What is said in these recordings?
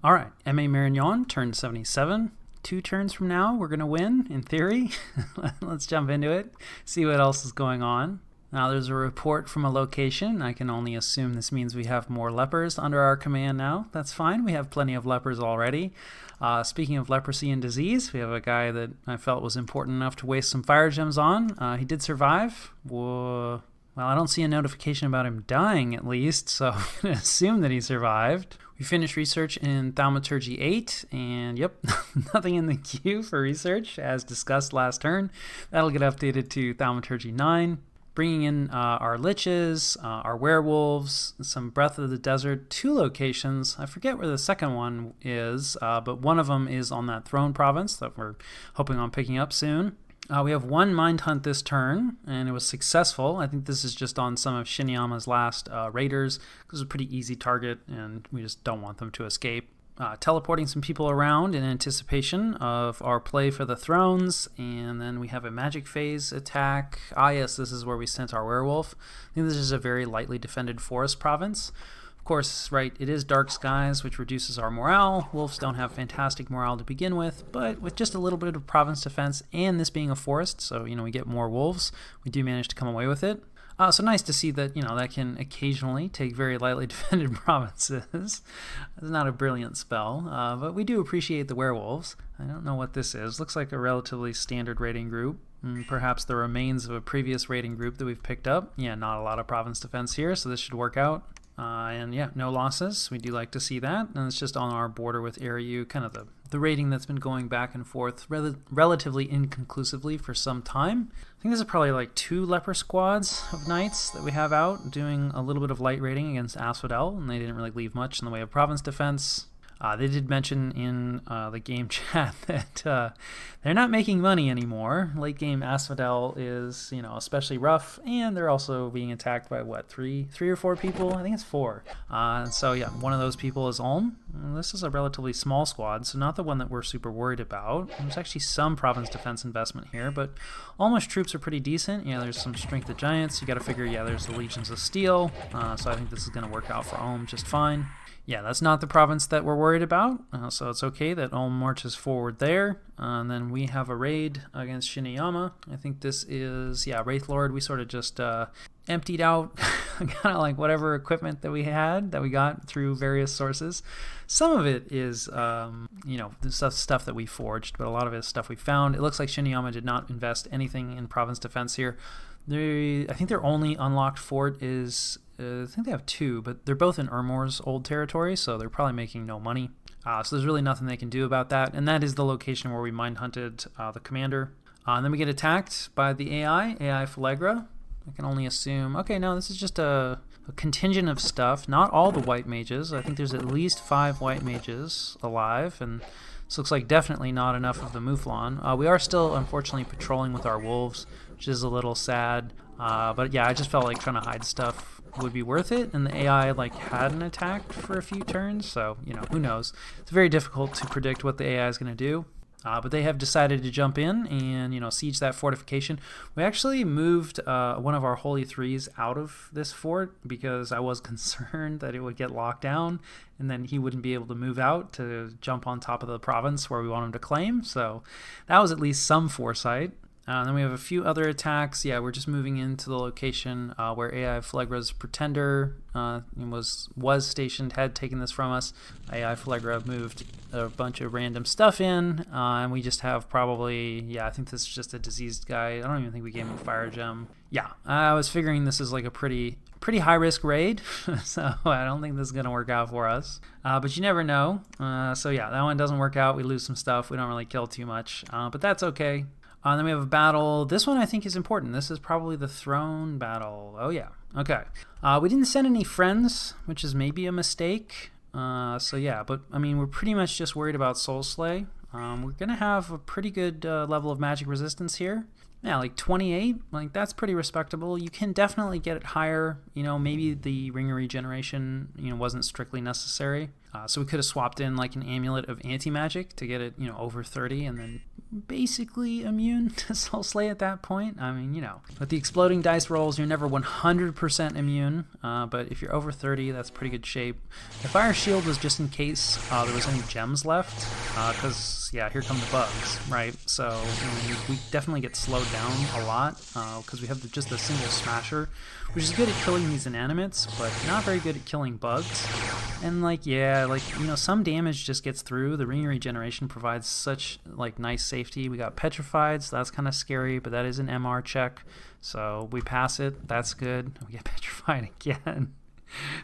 All right, MA Marignon turned 77. 2 turns from now, we're going to win, in theory. Let's jump into it, see what else is going on. Now there's a report from a location. I can only assume this means we have more lepers under our command now. That's fine. We have plenty of lepers already. Speaking of leprosy and disease, we have a guy that I felt was important enough to waste some fire gems on. He did survive. Well, I don't see a notification about him dying, at least, so I'm going to assume that he survived. We finished research in Thaumaturgy 8, and yep, nothing in the queue for research, as discussed last turn. That'll get updated to Thaumaturgy 9. Bringing in our liches, our werewolves, some Breath of the Desert, 2 locations. I forget where the second one is, but one of them is on that throne province that we're hoping on picking up soon. We have 1 mind hunt this turn, and it was successful. I think this is just on some of Shiniyama's last raiders, because it's a pretty easy target, and we just don't want them to escape. Teleporting some people around in anticipation of our play for the thrones, and then we have a magic phase attack. Yes, this is where we sent our werewolf. I think this is a very lightly defended forest province. Of course, right, it is dark skies, which reduces our morale. Wolves don't have fantastic morale to begin with, but with just a little bit of province defense and this being a forest, so, we get more wolves, we do manage to come away with it. So nice to see that, that can occasionally take very lightly defended provinces. It's not a brilliant spell, but we do appreciate the werewolves. I don't know what this is. Looks like a relatively standard raiding group. Perhaps the remains of a previous raiding group that we've picked up. Yeah, not a lot of province defense here, so this should work out. And yeah, no losses. We do like to see that. And it's just on our border with Ariu, kind of the raiding that's been going back and forth relatively inconclusively for some time. I think this is probably like 2 leper squads of knights that we have out doing a little bit of light raiding against Asphodel, and they didn't really leave much in the way of province defense. They did mention in the game chat that they're not making money anymore. Late game Asphodel is, especially rough, and they're also being attacked by, three or 4 people? I think it's 4. So yeah, one of those people is Ulm. This is a relatively small squad, so not the one that we're super worried about. There's actually some province defense investment here, but almost troops are pretty decent. Yeah, there's some strength of giants. You got to figure, there's the legions of steel. So I think this is going to work out for Ulm just fine. Yeah, that's not the province that we're worried about, so it's okay that Ulm marches forward there. And then we have a raid against Shiniyama. I think this is, Wraith Lord. We sort of just emptied out kind of like whatever equipment that we had, that we got through various sources. Some of it is, the stuff that we forged, but a lot of it is stuff we found. It looks like Shiniyama did not invest anything in province defense here. I think their only unlocked fort is, I think they have 2, but they're both in Ermor's old territory, so they're probably making no money. So there's really nothing they can do about that, and that is the location where we mind hunted the commander. And then we get attacked by the AI Phalegra. I can only assume, okay, no, this is just a contingent of stuff, not all the white mages. I think there's at least 5 white mages alive, and this looks like definitely not enough of the Mouflon. We are still, unfortunately, patrolling with our wolves, which is a little sad. But yeah, I just felt like trying to hide stuff would be worth it, and the AI hadn't attacked for a few turns, so who knows. It's very difficult to predict what the AI is going to do. But they have decided to jump in and, siege that fortification. We actually moved one of our Holy Threes out of this fort because I was concerned that it would get locked down and then he wouldn't be able to move out to jump on top of the province where we want him to claim. So that was at least some foresight. Then we have a few other attacks. Yeah, we're just moving into the location where AI Phalegra's Pretender was stationed, had taken this from us. AI Phalegra moved a bunch of random stuff in, and we just have probably, I think this is just a diseased guy. I don't even think we gave him a fire gem. Yeah, I was figuring this is like a pretty high-risk raid, so I don't think this is going to work out for us. But you never know. So yeah, that one doesn't work out. We lose some stuff. We don't really kill too much, but that's okay. Then we have a battle. This one I think is important. This is probably the throne battle. Oh yeah. Okay. We didn't send any friends, which is maybe a mistake. So yeah, but I mean, we're pretty much just worried about Soul Slay. We're going to have a pretty good level of magic resistance here. Yeah, like 28, that's pretty respectable. You can definitely get it higher. Maybe the Ringer Regeneration, wasn't strictly necessary. So we could have swapped in like an amulet of anti-magic to get it, over 30 and then basically immune to Soul Slay at that point. I mean, you know, with the exploding dice rolls, you're never 100% immune, but if you're over 30, that's pretty good shape. The Fire Shield was just in case there was any gems left, because, yeah, here come the bugs, right? So we definitely get slowed down a lot, because we have just a single smasher, which is good at killing these inanimates, but not very good at killing bugs. And, like, yeah, like, you know, some damage just gets through. The Ring Regeneration provides such, like, nice safety. We got Petrified, so that's kind of scary, but that is an MR check, so we pass it. That's good. We get Petrified again.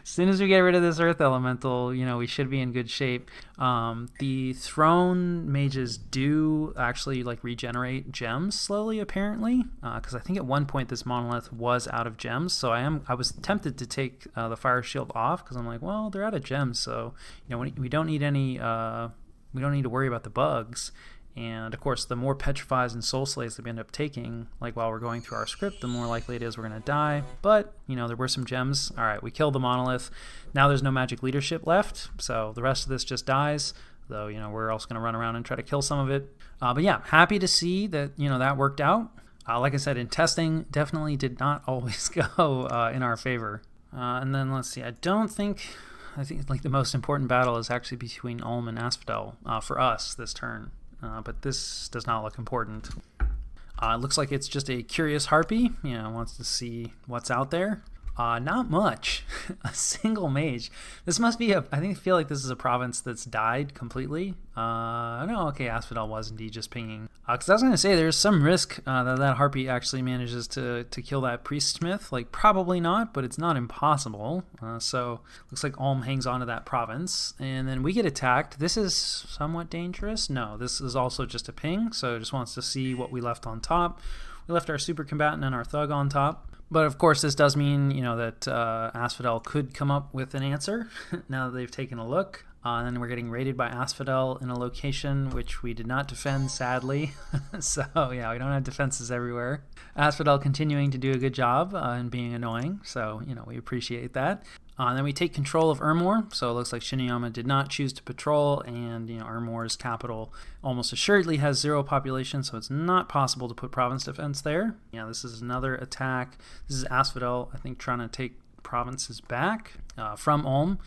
As soon as we get rid of this Earth Elemental, you know, we should be in good shape. The Throne Mages do actually, like, regenerate gems slowly, apparently, because I think at one point this monolith was out of gems, so I was tempted to take the Fire Shield off, because I'm like, well, they're out of gems, so, you know, we don't need any, we don't need to worry about the bugs. And of course, the more Petrifies and Soul Slays that we end up taking, like while we're going through our script, the more likely it is we're going to die. But, you know, there were some gems. All right, we killed the monolith. Now there's no magic leadership left, so the rest of this just dies. Though, you know, we're also going to run around and try to kill some of it. But yeah, happy to see that, you know, that worked out. Like I said, in testing, definitely did not always go in our favor. And then let's see, I think like the most important battle is actually between Ulm and Asphodel for us this turn. But this does not look important. It looks like it's just a curious harpy, you know, wants to see what's out there. Not much. A single mage. This must be I feel like this is a province that's died completely. No, okay, Asphodel was indeed just pinging. Because I was going to say, there's some risk that harpy actually manages to kill that priestsmith. Like, probably not, but it's not impossible. So, looks like Ulm hangs on to that province. And then we get attacked. This is somewhat dangerous. No, this is also just a ping, so it just wants to see what we left on top. We left our super combatant and our thug on top. But of course, this does mean, you know, that Asphodel could come up with an answer now that they've taken a look. And then we're getting raided by Asphodel in a location which we did not defend, sadly. So yeah, we don't have defenses everywhere. Asphodel continuing to do a good job and being annoying. So, you know, we appreciate that. Then we take control of Ermor, so it looks like Shiniyama did not choose to patrol, and, you know, Ermor's capital almost assuredly has 0 population, so it's not possible to put province defense there. Yeah, this is another attack. This is Asphodel, I think, trying to take provinces back from Ulm.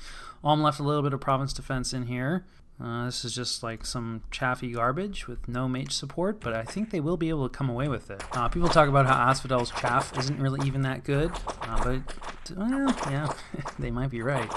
Ulm left a little bit of province defense in here. This is just like some chaffy garbage with no mage support, but I think they will be able to come away with it. People talk about how Asphodel's chaff isn't really even that good, but well, yeah, they might be right.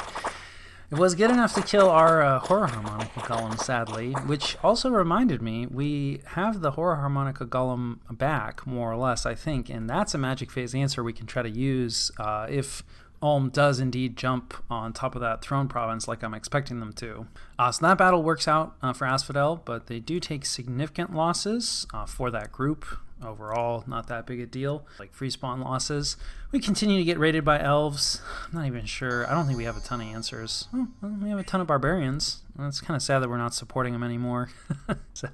It was good enough to kill our Horror Harmonica Golem, sadly, which also reminded me, we have the Horror Harmonica Golem back, more or less, I think, and that's a Magic Phase answer we can try to use if Ulm does indeed jump on top of that throne province like I'm expecting them to. So that battle works out for Asphodel, but they do take significant losses for that group. Overall, not that big a deal. Like free spawn losses. We continue to get raided by elves. I'm not even sure. I don't think we have a ton of answers. Oh, well, we have a ton of barbarians. It's kind of sad that we're not supporting them anymore. So,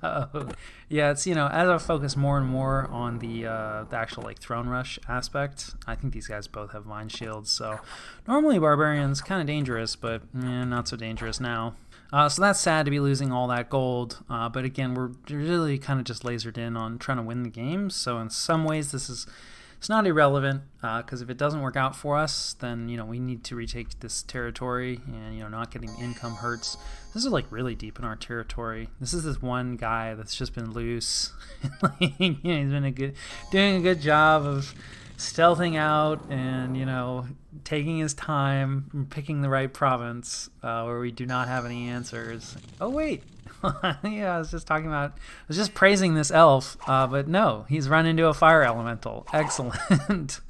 yeah, it's, you know, as I focus more and more on the actual, like, throne rush aspect, I think these guys both have vine shields. So, normally barbarians kind of dangerous, but not so dangerous now. So that's sad to be losing all that gold, but again, we're really kind of just lasered in on trying to win the game, so in some ways it's not irrelevant, because if it doesn't work out for us, then, you know, we need to retake this territory, and, you know, not getting income hurts. This is, like, really deep in our territory. This is this one guy that's just been loose. Like, you know, he's been doing a good job of stealthing out and, you know, taking his time, picking the right province where we do not have any answers. Oh, wait. Yeah, I was just praising this elf, but no, he's run into a fire elemental. Excellent.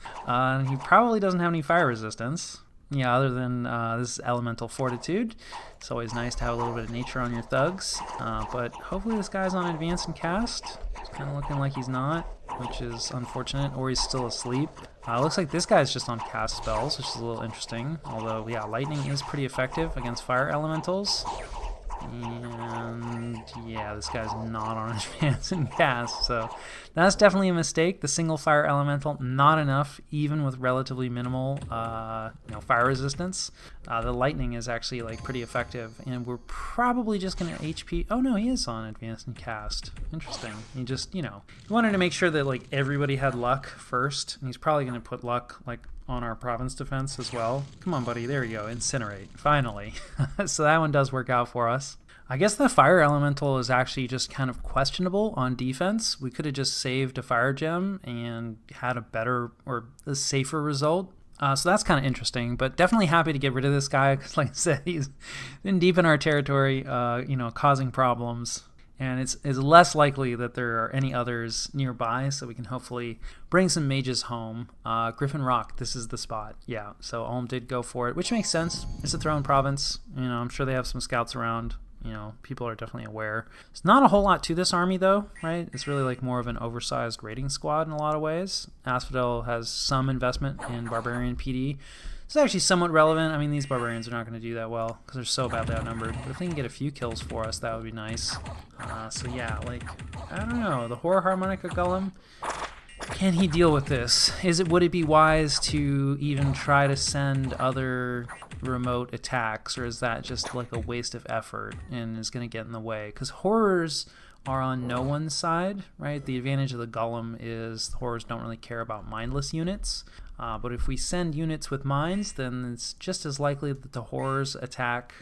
He probably doesn't have any fire resistance. Yeah, other than this elemental fortitude. It's always nice to have a little bit of nature on your thugs, but hopefully this guy's on advance and cast. It's kind of looking like he's not, which is unfortunate, or he's still asleep. Looks like this guy's just on cast spells, which is a little interesting, although, yeah, lightning is pretty effective against fire elementals. And yeah, this guy's not on advance and cast, so that's definitely a mistake. The single fire elemental, not enough, even with relatively minimal fire resistance. The lightning is actually like pretty effective, and we're probably just gonna HP. Oh no, he is on advance and cast. Interesting. He just, he wanted to make sure that like everybody had luck first, and he's probably gonna put luck like on our province defense as well. Come on, buddy. There you go. Incinerate. Finally. So that one does work out for us. I guess the fire elemental is actually just kind of questionable on defense. We could have just saved a fire gem and had a better or a safer result. So that's kind of interesting, but definitely happy to get rid of this guy because, like I said, he's been deep in our territory, causing problems. And it's less likely that there are any others nearby, so we can hopefully bring some mages home. Griffin Rock, this is the spot. Yeah, so Ulm did go for it, which makes sense. It's a throne province. I'm sure they have some scouts around. People are definitely aware. There's not a whole lot to this army, though, right? It's really like more of an oversized raiding squad in a lot of ways. Asphodel has some investment in Barbarian PD. It's actually somewhat relevant. I mean, these barbarians are not going to do that well because they're so badly outnumbered. But if they can get a few kills for us, that would be nice. So yeah, like, I don't know. The Horror Harmonica Golem, can he deal with this? Would it be wise to even try to send other remote attacks, or is that just like a waste of effort and is going to get in the way? Because horrors are on no one's side, right? The advantage of the golem is the horrors don't really care about mindless units. But if we send units with mines, then it's just as likely that the horrors attack,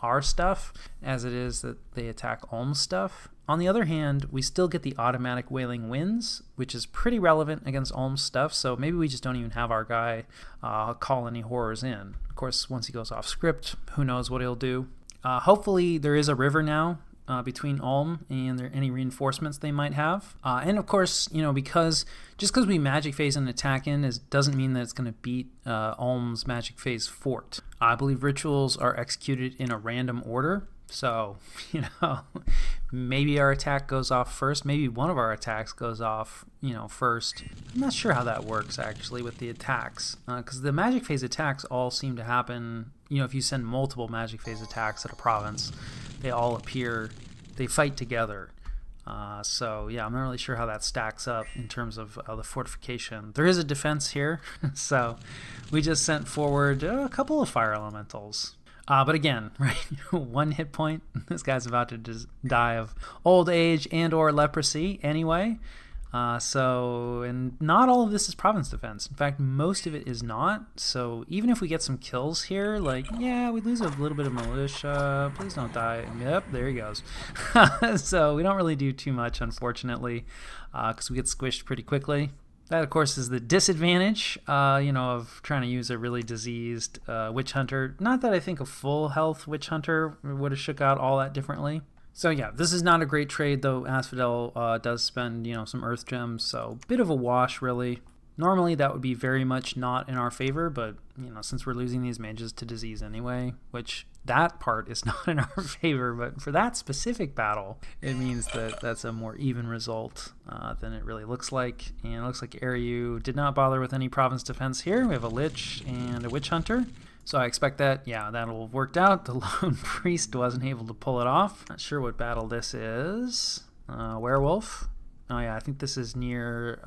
our stuff as it is that they attack Ulm's stuff. On the other hand, we still get the automatic Wailing Winds, which is pretty relevant against Ulm's stuff, so maybe we just don't even have our guy call any horrors in. Of course, once he goes off script, who knows what he'll do. Hopefully there is a river now between Ulm and any reinforcements they might have. And of course, because we magic phase an attack in doesn't mean that it's going to beat Ulm's magic phase fort. I believe rituals are executed in a random order. So, maybe our attack goes off first. Maybe one of our attacks goes off, first. I'm not sure how that works, actually, with the attacks. Because the magic phase attacks all seem to happen, if you send multiple magic phase attacks at a province, they all appear, they fight together. So, yeah, I'm not really sure how that stacks up in terms of the fortification. There is a defense here, so we just sent forward a couple of fire elementals. But again, right, 1 hit point. This guy's about to just die of old age and or leprosy anyway. And not all of this is province defense. In fact, most of it is not. So even if we get some kills here, like, yeah, we lose a little bit of militia. Please don't die. Yep, there he goes. So we don't really do too much, unfortunately, because we get squished pretty quickly. That, of course, is the disadvantage, of trying to use a really diseased witch hunter. Not that I think a full health witch hunter would have shook out all that differently. So yeah, this is not a great trade, though Asphodel does spend, some earth gems, so bit of a wash, really. Normally that would be very much not in our favor, but, since we're losing these mages to disease anyway, which that part is not in our favor, but for that specific battle, it means that that's a more even result than it really looks like. And it looks like Ariu did not bother with any province defense here. We have a Lich and a Witch Hunter. So I expect that, that'll have worked out. The Lone Priest wasn't able to pull it off. Not sure what battle this is. Werewolf. Oh yeah, I think this is near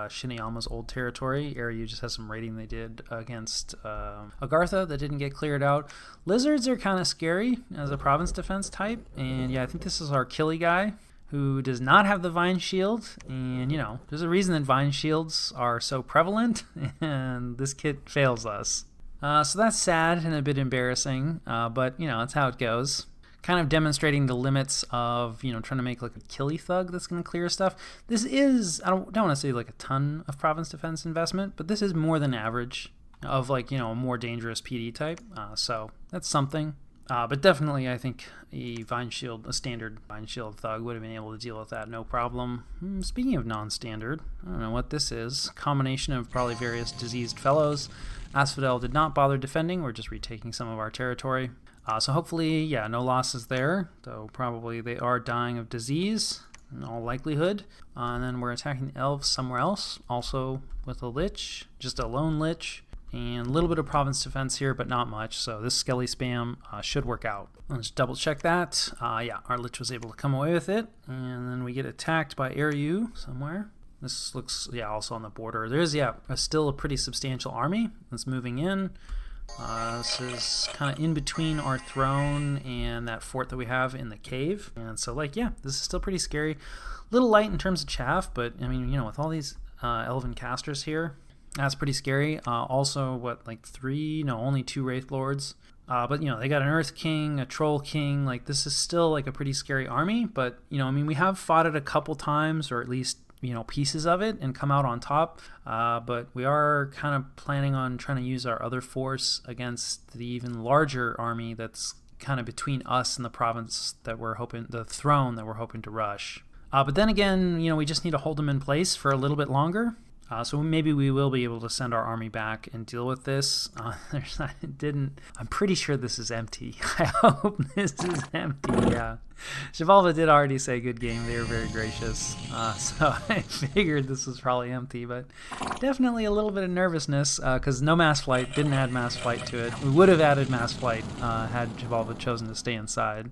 Shineyama's old territory. Ariu just has some raiding they did against Agartha that didn't get cleared out. Lizards are kind of scary as a province defense type. And yeah, I think this is our Killy guy who does not have the Vine Shield. And, there's a reason that Vine Shields are so prevalent, and this kit fails us. So that's sad and a bit embarrassing, but, that's how it goes. Kind of demonstrating the limits of, trying to make like a killy thug that's going to clear stuff. This is, I don't want to say like a ton of province defense investment, but this is more than average of like, a more dangerous PD type. So that's something. But definitely I think a standard Vine Shield thug would have been able to deal with that no problem. Speaking of non-standard, I don't know what this is. Combination of probably various diseased fellows. Asphodel did not bother defending. We're just retaking some of our territory. So hopefully, no losses there, though probably they are dying of disease in all likelihood. And then we're attacking the elves somewhere else, also with a Lich, just a lone Lich. and a little bit of province defense here, but not much. So this skelly spam should work out. Let's double check that. Yeah, our Lich was able to come away with it. And then we get attacked by Ariu somewhere. This looks, yeah, also on the border. There's, yeah, still a pretty substantial army that's moving in. This is kind of in between our throne and that fort that we have in the cave. And so, like, yeah, this is still pretty scary. A little light in terms of chaff, but, I mean, you know, with all these elven casters here, that's pretty scary. Also, what, like only 2 Wraith Lords. But, you know, they got an Earth King, a Troll King. Like, this is still, like, a pretty scary army. But, you know, I mean, we have fought it a couple times, or at least, you know, pieces of it and come out on top. But we are kind of planning on trying to use our other force against the even larger army that's kind of between us and the province that we're hoping, the throne that we're hoping to rush. But then again, you know, we just need to hold them in place for a little bit longer. So maybe we will be able to send our army back and deal with this. I'm pretty sure this is empty. I hope this is empty, yeah. Shivalva did already say good game. They were very gracious. So I figured this was probably empty, but definitely a little bit of nervousness because no mass flight, didn't add mass flight to it. We would have added mass flight had Shivalva chosen to stay inside.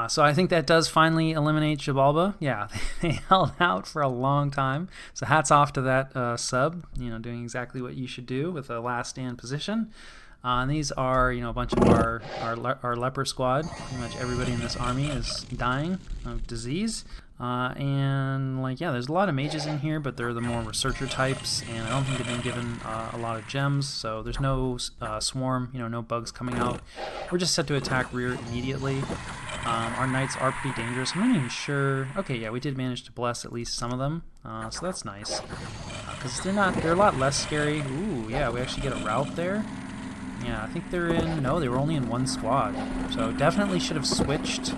So I think that does finally eliminate Xibalba. Yeah, they held out for a long time. So hats off to that sub, you know, doing exactly what you should do with a last stand position. And these are, you know, a bunch of our leper squad. Pretty much everybody in this army is dying of disease. And, like, yeah, there's a lot of mages in here, but they're the more researcher types, and I don't think they've been given a lot of gems, so there's no swarm, you know, no bugs coming out. We're just set to attack rear immediately. Our knights are pretty dangerous. I'm not even sure. Okay, yeah, we did manage to bless at least some of them, so that's nice. Because they're a lot less scary. Ooh, yeah, we actually get a rout there. Yeah, I think they were only in 1 squad. So definitely should have switched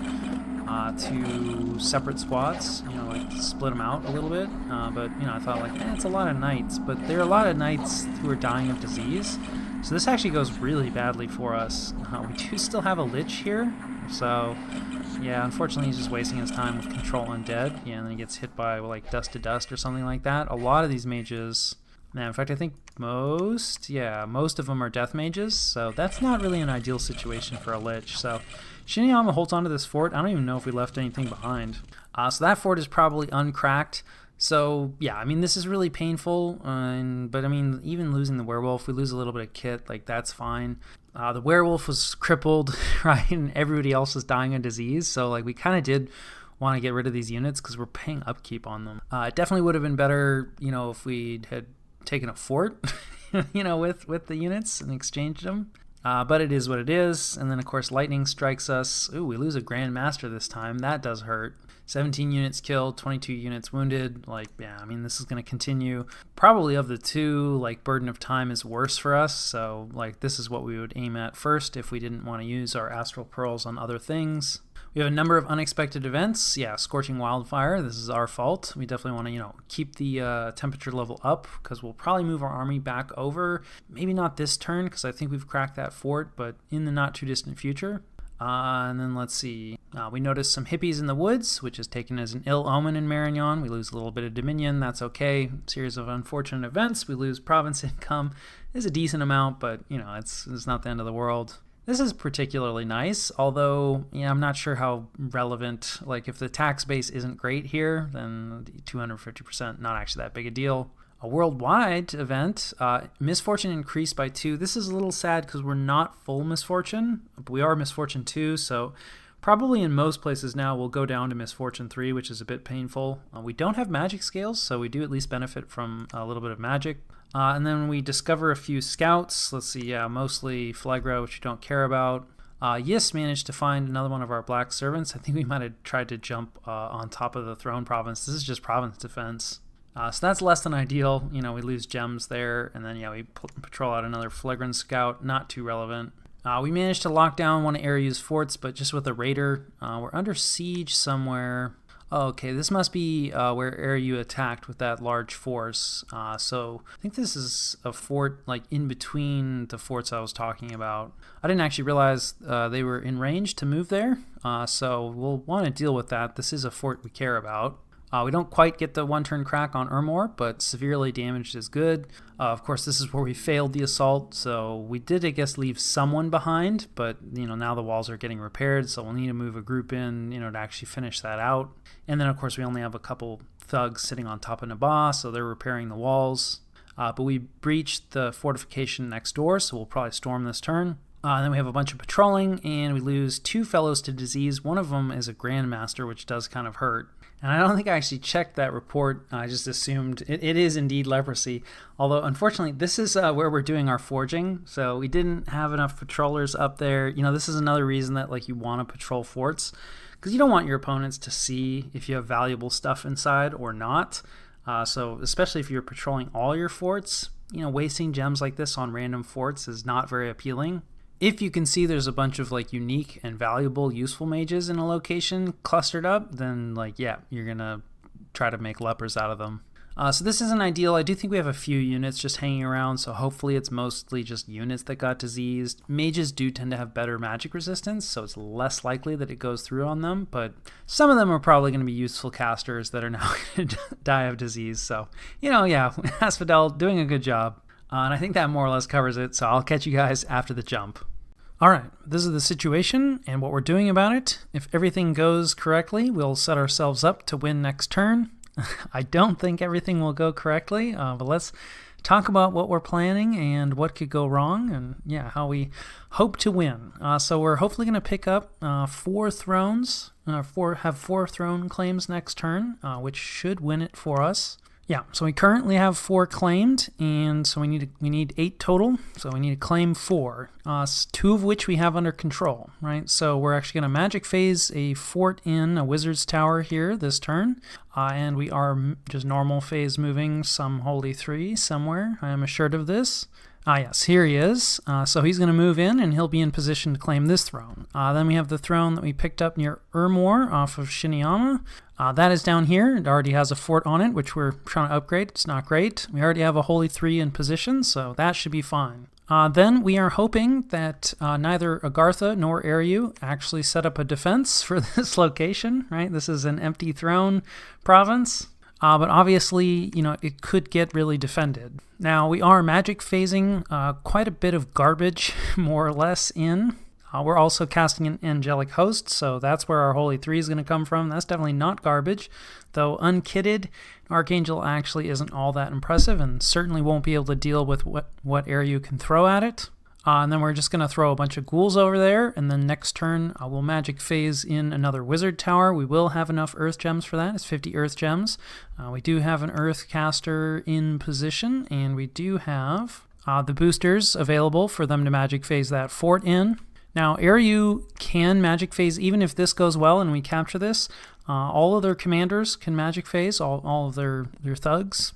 to separate squads, you know, like split them out a little bit. But, you know, I thought, like, it's a lot of knights. But there are a lot of knights who are dying of disease. So this actually goes really badly for us. We do still have a Lich here. So, yeah, unfortunately he's just wasting his time with Control Undead. Yeah, and then he gets hit by, like, Dust to Dust or something like that. A lot of these mages... Now, in fact, I think most of them are death mages, so that's not really an ideal situation for a Lich. So Shinyama holds onto this fort. I don't even know if we left anything behind. So that fort is probably uncracked. So, yeah, I mean, this is really painful, but, I mean, even losing the werewolf, we lose a little bit of kit, like, that's fine. The werewolf was crippled, right, and everybody else was dying of disease, so, like, we kind of did want to get rid of these units because we're paying upkeep on them. It definitely would have been better, you know, if we had taken a fort, you know, with the units and exchanged them. But it is what it is. And then, of course, lightning strikes us. Ooh, we lose a Grand Master this time. That does hurt. 17 units killed, 22 units wounded. Like, yeah, I mean, this is going to continue. Probably of the two, like, Burden of Time is worse for us. So, like, this is what we would aim at first if we didn't want to use our Astral Pearls on other things. We have a number of unexpected events. Yeah, Scorching Wildfire. This is our fault. We definitely want to, you know, keep the temperature level up because we'll probably move our army back over. Maybe not this turn because I think we've cracked that fort, but in the not too distant future. And then let's see. We notice some hippies in the woods, which is taken as an ill omen in Marignon. We lose a little bit of dominion. That's okay. Series of unfortunate events. We lose province income. It's a decent amount, but, you know, it's not the end of the world. This is particularly nice, although, yeah, I'm not sure how relevant. Like, if the tax base isn't great here, then 250%, not actually that big a deal. A worldwide event, misfortune increased by 2. This is a little sad because we're not full misfortune, but we are misfortune 2, so probably in most places now we'll go down to misfortune 3, which is a bit painful. We don't have magic scales, so we do at least benefit from a little bit of magic. And then we discover a few scouts. Let's see, yeah, mostly Phlegra, which we don't care about. Yis managed to find another one of our black servants. I think we might have tried to jump on top of the throne province. This is just province defense. So that's less than ideal. You know, we lose gems there. And then, yeah, we patrol out another Phlegran scout. Not too relevant. We managed to lock down one of Ariu's forts, but just with a raider. We're under siege somewhere. Oh, okay, this must be where Ariu attacked with that large force. So I think this is a fort like in between the forts I was talking about. I didn't actually realize they were in range to move there. So we'll want to deal with that. This is a fort we care about. We don't quite get the 1-turn crack on Ermor, but severely damaged is good. Of course, this is where we failed the assault, so we did, I guess, leave someone behind, but now the walls are getting repaired, so we'll need to move a group in to actually finish that out. And then, of course, we only have a couple thugs sitting on top of Nabah, so they're repairing the walls. But we breached the fortification next door, so we'll probably storm this turn. Then we have a bunch of patrolling, and we lose 2 fellows to disease. One of them is a Grandmaster, which does kind of hurt. And I don't think I actually checked that report. I just assumed it is indeed leprosy. Although, unfortunately, this is where we're doing our forging. So we didn't have enough patrollers up there. This is another reason that you want to patrol forts, because you don't want your opponents to see if you have valuable stuff inside or not. So especially if you're patrolling all your forts, wasting gems like this on random forts is not very appealing. If you can see there's a bunch of unique and valuable, useful mages in a location clustered up, then you're gonna try to make lepers out of them. So this isn't ideal. I do think we have a few units just hanging around, so hopefully it's mostly just units that got diseased. Mages do tend to have better magic resistance, so it's less likely that it goes through on them, but some of them are probably going to be useful casters that are now going to die of disease. So, Asphodel doing a good job. And I think that more or less covers it, so I'll catch you guys after the jump. Alright, this is the situation and what we're doing about it. If everything goes correctly, we'll set ourselves up to win next turn. I don't think everything will go correctly, but let's talk about what we're planning and what could go wrong and how we hope to win. So we're hopefully going to pick up 4 thrones, have 4 throne claims next turn, which should win it for us. Yeah, so we currently have 4 claimed, and so we need 8 total, so we need to claim 4, 2 of which we have under control, right? So we're actually going to magic phase a fort in a wizard's tower here this turn, and we are just normal phase moving some Holy 3 somewhere. I am assured of this. Yes, here he is. So he's going to move in, and he'll be in position to claim this throne. Then we have the throne that we picked up near Ermor off of Shiniyama. That is down here. It already has a fort on it, which we're trying to upgrade. It's not great. We already have a Holy 3 in position, so that should be fine. Then we are hoping that neither Agartha nor Eriu actually set up a defense for this location, right? This is an empty throne province. But obviously, it could get really defended. Now, we are magic phasing quite a bit of garbage, more or less, in. We're also casting an angelic host, so that's where our Holy 3 is going to come from. That's definitely not garbage, though unkitted, Archangel actually isn't all that impressive and certainly won't be able to deal with what Eriu can throw at it. And then we're just going to throw a bunch of ghouls over there, and then next turn we'll magic phase in another wizard tower. We will have enough earth gems for that. It's 50 earth gems. We do have an earth caster in position, and we do have the boosters available for them to magic phase that fort in. Now, Eriu can magic phase even if this goes well and we capture this. All of their commanders can magic phase, all of their thugs.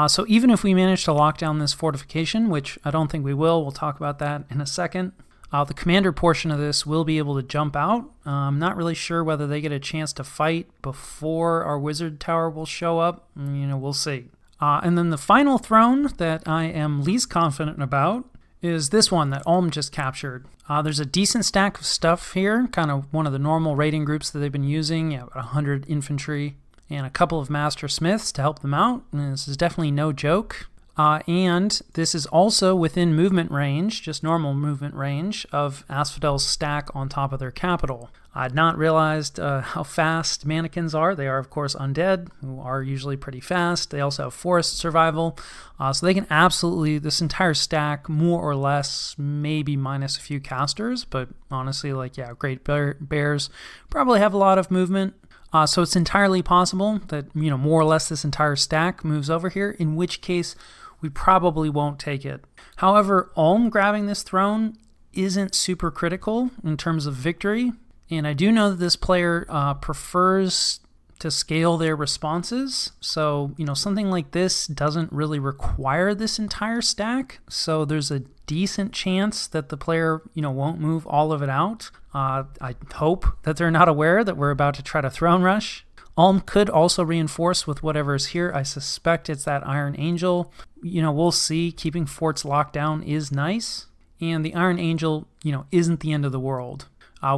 So even if we manage to lock down this fortification, which I don't think we will, we'll talk about that in a second, the commander portion of this will be able to jump out. I'm not really sure whether they get a chance to fight before our wizard tower will show up. We'll see. And then the final throne that I am least confident about is this one that Ulm just captured. There's a decent stack of stuff here, kind of one of the normal raiding groups that they've been using, about 100 infantry and a couple of master smiths to help them out. And this is definitely no joke. And this is also within movement range, just normal movement range, of Asphodel's stack on top of their capital. I had not realized how fast mannequins are. They are, of course, undead, who are usually pretty fast. They also have forest survival, so they can absolutely, this entire stack, more or less, maybe minus a few casters, but honestly, Great Bears probably have a lot of movement. So it's entirely possible that, more or less this entire stack moves over here, in which case we probably won't take it. However, Ulm grabbing this throne isn't super critical in terms of victory, and I do know that this player prefers to scale their responses, so something like this doesn't really require this entire stack, so there's a decent chance that the player won't move all of it out. I hope that they're not aware that we're about to try to throne rush. Ulm could also reinforce with whatever is here. I suspect it's that Iron Angel. We'll see. Keeping forts locked down is nice, and the Iron Angel isn't the end of the world.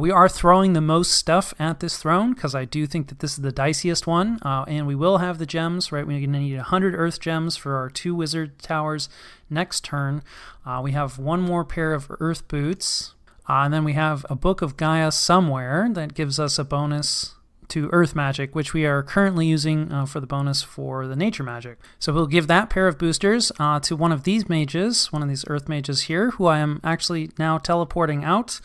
We are throwing the most stuff at this throne because I do think that this is the diciest one, and we will have the gems, right? We're going to need 100 earth gems for our 2 wizard towers next turn. We have 1 more pair of earth boots, and then we have a Book of Gaia somewhere that gives us a bonus to earth magic, which we are currently using for the bonus for the nature magic. So we'll give that pair of boosters to one of these mages, one of these earth mages here, who I am actually now teleporting out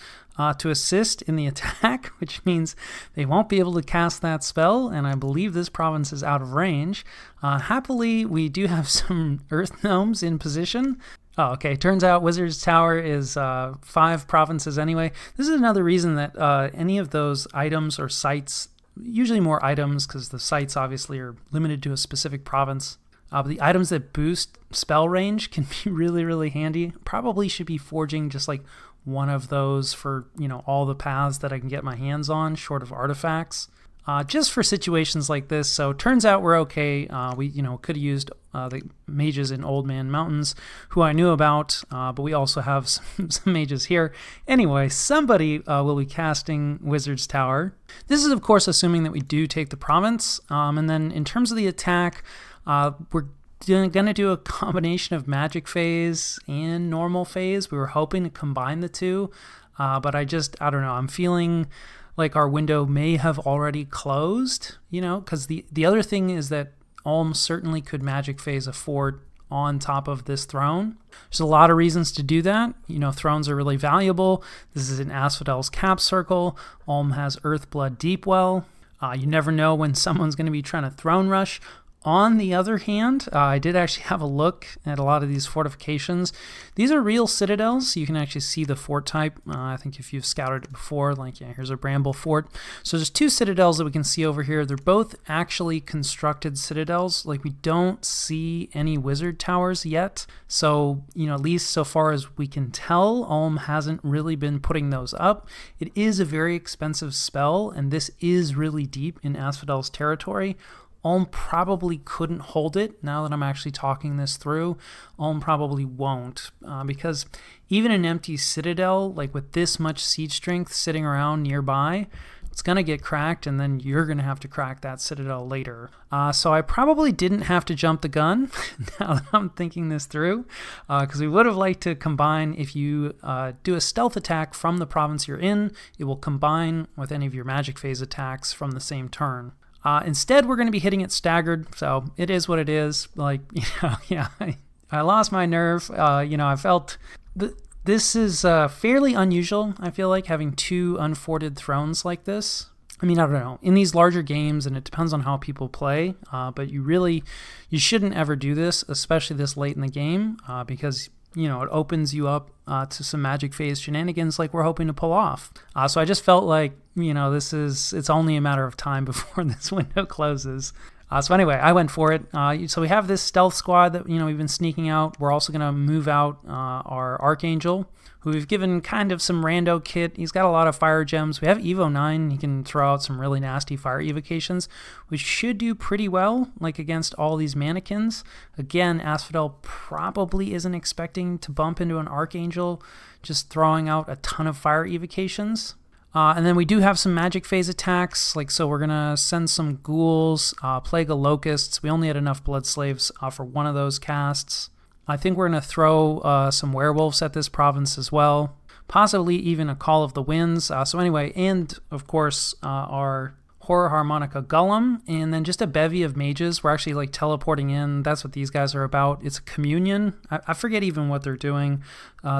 to assist in the attack, which means they won't be able to cast that spell, and I believe this province is out of range. Happily, we do have some earth gnomes in position. Oh, okay. Turns out Wizard's Tower is 5 provinces anyway. This is another reason that any of those items or sites, usually more items because the sites obviously are limited to a specific province, but the items that boost spell range can be really, really handy. Probably should be forging just like one of those for, all the paths that I can get my hands on, short of artifacts, just for situations like this. So turns out we're okay. We, could have used the mages in Old Man Mountains, who I knew about, but we also have some mages here. Anyway, somebody will be casting Wizard's Tower. This is, of course, assuming that we do take the province. And then in terms of the attack, we're going to do a combination of magic phase and normal phase. We were hoping to combine the two, but I don't know. I'm feeling like our window may have already closed, because the other thing is that Ulm certainly could magic phase a fort on top of this throne. There's a lot of reasons to do that. Thrones are really valuable. This is in Asphodel's cap circle. Ulm has Earthblood Deepwell. You never know when someone's going to be trying to throne rush. On the other hand, I did actually have a look at a lot of these fortifications. These are real citadels, so you can actually see the fort type. I think if you've scouted it before, here's a bramble fort. So there's 2 citadels that we can see over here. They're both actually constructed citadels. We don't see any wizard towers yet. So, at least so far as we can tell, Ulm hasn't really been putting those up. It is a very expensive spell, and this is really deep in Asphodel's territory. Ulm probably couldn't hold it. Now that I'm actually talking this through, Ulm probably won't, because even an empty citadel, with this much siege strength sitting around nearby, it's going to get cracked, and then you're going to have to crack that citadel later. So I probably didn't have to jump the gun now that I'm thinking this through, because we would have liked to combine. If you do a stealth attack from the province you're in, it will combine with any of your magic phase attacks from the same turn. Instead, we're going to be hitting it staggered, so it is what it is. I lost my nerve. I felt this is fairly unusual, I feel like, having 2 unforted thrones like this. I don't know. In these larger games, and it depends on how people play, but you shouldn't ever do this, especially this late in the game, because it opens you up to some magic phase shenanigans like we're hoping to pull off. So I just felt like, it's only a matter of time before this window closes. So anyway, I went for it. So we have this stealth squad that, we've been sneaking out. We're also going to move out our Archangel, who we've given kind of some rando kit. He's got a lot of fire gems. We have Evo 9. He can throw out some really nasty fire evocations, which should do pretty well, against all these mannequins. Again, Asphodel probably isn't expecting to bump into an Archangel just throwing out a ton of fire evocations. And then we do have some magic phase attacks, so we're going to send some ghouls, Plague of Locusts. We only had enough blood slaves for one of those casts. I think we're going to throw some werewolves at this province as well, possibly even a Call of the Winds. So anyway, and of course our Horror Harmonica Golem, and then just a bevy of mages. We're actually teleporting in. That's what these guys are about. It's a communion. I forget even what they're doing.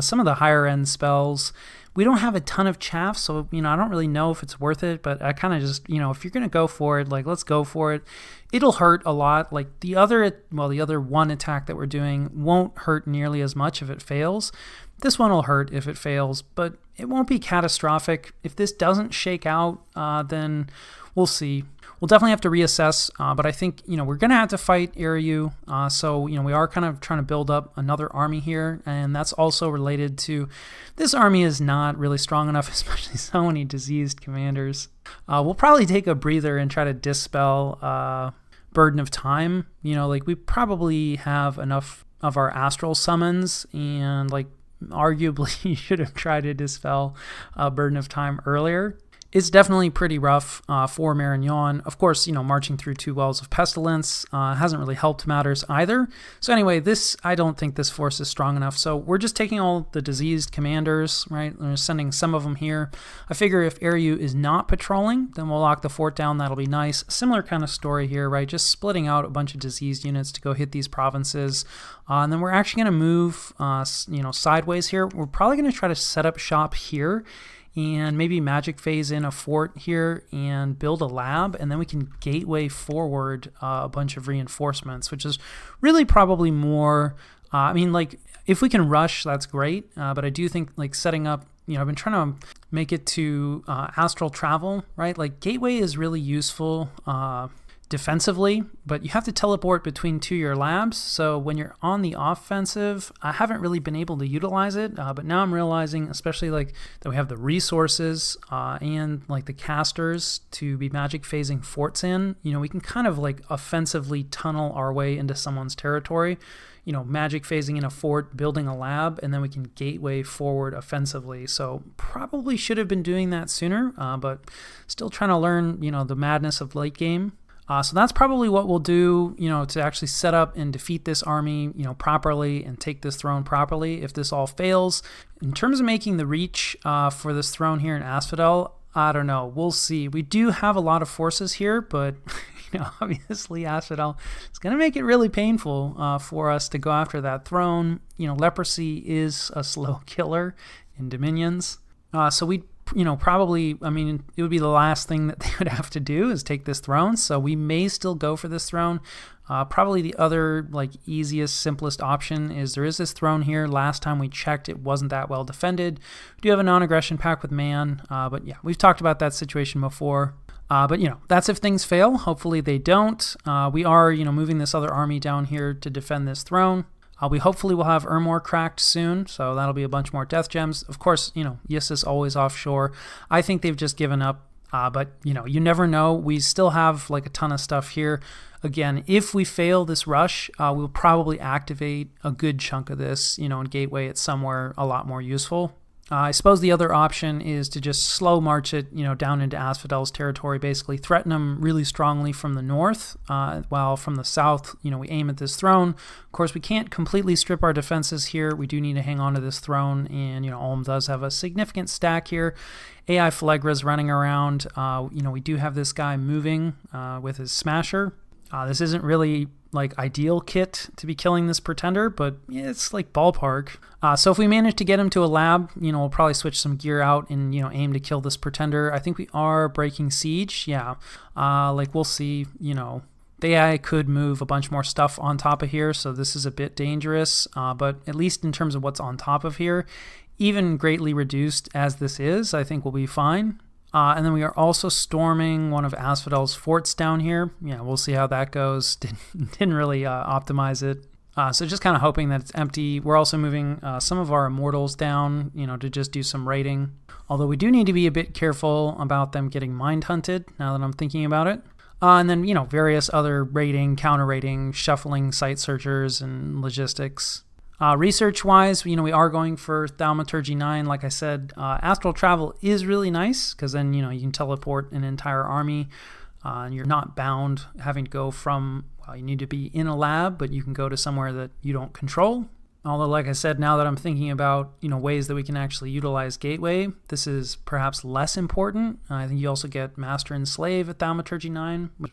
Some of the higher end spells. We don't have a ton of chaff, so I don't really know if it's worth it, but I kind of just, if you're going to go for it, let's go for it. It'll hurt a lot. The other one attack that we're doing won't hurt nearly as much if it fails. This one will hurt if it fails, but it won't be catastrophic. If this doesn't shake out, then we'll see. We'll definitely have to reassess, but I think, we're going to have to fight Eriu. So, we are kind of trying to build up another army here, and that's also related to this army is not really strong enough, especially so many diseased commanders. We'll probably take a breather and try to dispel Burden of Time. We probably have enough of our astral summons and arguably you should have tried to dispel Burden of Time earlier. It's definitely pretty rough for Marignon. Of course, marching through 2 wells of Pestilence hasn't really helped matters either. So anyway, I don't think this force is strong enough. So we're just taking all the diseased commanders, right? We're sending some of them here. I figure if Ariu is not patrolling, then we'll lock the fort down. That'll be nice. Similar kind of story here, right? Just splitting out a bunch of diseased units to go hit these provinces. And then we're actually going to move, sideways here. We're probably going to try to set up shop here and maybe magic phase in a fort here and build a lab, and then we can gateway forward a bunch of reinforcements, which is really probably more, if we can rush, that's great, but I do think setting up, I've been trying to make it to astral travel, right? Gateway is really useful defensively, but you have to teleport between 2 of your labs. So when you're on the offensive, I haven't really been able to utilize it, but now I'm realizing, especially that we have the resources and the casters to be magic phasing forts in, we can kind of offensively tunnel our way into someone's territory, magic phasing in a fort, building a lab, and then we can gateway forward offensively. So probably should have been doing that sooner, but still trying to learn, the madness of late game. So that's probably what we'll do, to actually set up and defeat this army, properly and take this throne properly. If this all fails, in terms of making the reach for this throne here in Asphodel, I don't know. We'll see. We do have a lot of forces here, but obviously Asphodel is going to make it really painful for us to go after that throne. Leprosy is a slow killer in Dominions. So we probably, it would be the last thing that they would have to do is take this throne. So we may still go for this throne. Probably the other easiest, simplest option is there is this throne here. Last time we checked, it wasn't that well defended. We do have a non-aggression pact with Man, but yeah, we've talked about that situation before. But that's if things fail. Hopefully they don't. We are, moving this other army down here to defend this throne. We hopefully will have Ermor cracked soon, so that'll be a bunch more death gems. Of course, Yis is always offshore. I think they've just given up, but you never know. We still have a ton of stuff here. Again, if we fail this rush, we'll probably activate a good chunk of this, and gateway it somewhere a lot more useful. I suppose the other option is to just slow march it, down into Asphodel's territory, basically threaten them really strongly from the north, while from the south, we aim at this throne. Of course, we can't completely strip our defenses here. We do need to hang on to this throne, and, Ulm does have a significant stack here. AI Phalegra's running around. We do have this guy moving with his Smasher. This isn't really ideal kit to be killing this pretender, but it's ballpark. So if we manage to get him to a lab, we'll probably switch some gear out and aim to kill this pretender. I think we are breaking siege. Yeah, we'll see. The AI could move a bunch more stuff on top of here, so this is a bit dangerous. But at least in terms of what's on top of here, even greatly reduced as this is, I think we'll be fine. And then we are also storming one of Asphodel's forts down here. Yeah, we'll see how that goes. Didn't really optimize it. So just kind of hoping that it's empty. We're also moving some of our immortals down, to just do some raiding. Although we do need to be a bit careful about them getting mind hunted, now that I'm thinking about it. And then, various other raiding, counter raiding, shuffling site searchers and logistics. Research-wise, we are going for Thaumaturgy 9. Like I said, astral travel is really nice because then, you can teleport an entire army. And you're not bound having to go from, you need to be in a lab, but you can go to somewhere that you don't control. Although, like I said, now that I'm thinking about, ways that we can actually utilize Gateway, this is perhaps less important. I think you also get Master and Slave at Thaumaturgy 9, which,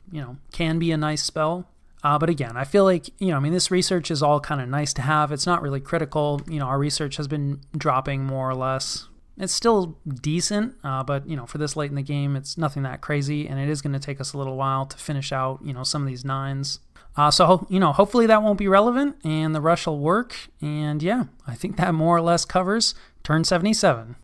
can be a nice spell. But again, I feel like, this research is all kind of nice to have. It's not really critical. Our research has been dropping more or less. It's still decent, but, for this late in the game, it's nothing that crazy. And it is going to take us a little while to finish out, some of these 9s. So, hopefully that won't be relevant and the rush will work. And yeah, I think that more or less covers turn 77.